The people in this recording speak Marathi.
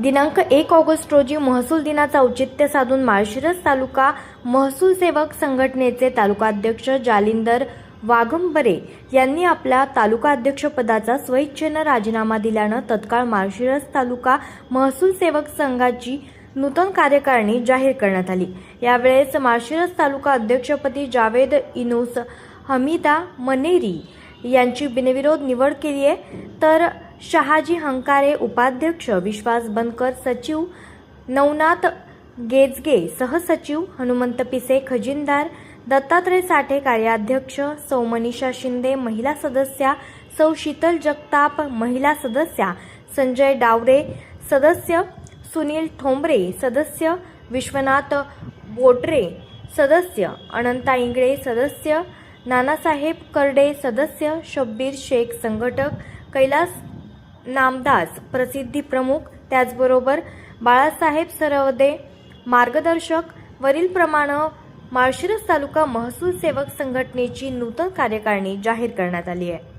दिनांक 1 ऑगस्ट रोजी महसूल दिनाचा औचित्य साधून माळशिरस तालुका महसूल सेवक संघटनेचे तालुकाध्यक्ष जालिंदर वाघंबरे यांनी आपल्या तालुका अध्यक्षपदाचा स्वइच्छेने राजीनामा दिल्यानं तत्काळ माळशिरस तालुका महसूल सेवक संघाची नूतन कार्यकारिणी जाहीर करण्यात आली। यावेळेस माळशिरस तालुका अध्यक्षपदी जावेद इनूस हमीदा मनेरी यांची बिनविरोध निवड केली आहे, तर शहाजी हंकारे उपाध्यक्ष, विश्वास बनकर सचिव, नवनाथ गेजगे सहसचिव, हनुमंत पिसे खजिनदार, दत्तात्रय साठे कार्याध्यक्ष, सौ मनीषा शिंदे महिला सदस्या, सौ शीतल जगताप महिला सदस्या, संजय डावरे सदस्य, सुनील ठोंबरे सदस्य, विश्वनाथ बोटरे सदस्य, अनंता इंगळे सदस्य, नानासाहेब करडे सदस्य, शब्बीर शेख संघटक, कैलास नामदास प्रसिद्धी प्रमुख, त्याचबरोबर बाळासाहेब सरवदे मार्गदर्शक। वरीलप्रमाणे माळशिरस तालुका महसूल सेवक संघटनेची नूतन कार्यकारिणी जाहीर करण्यात आली आहे।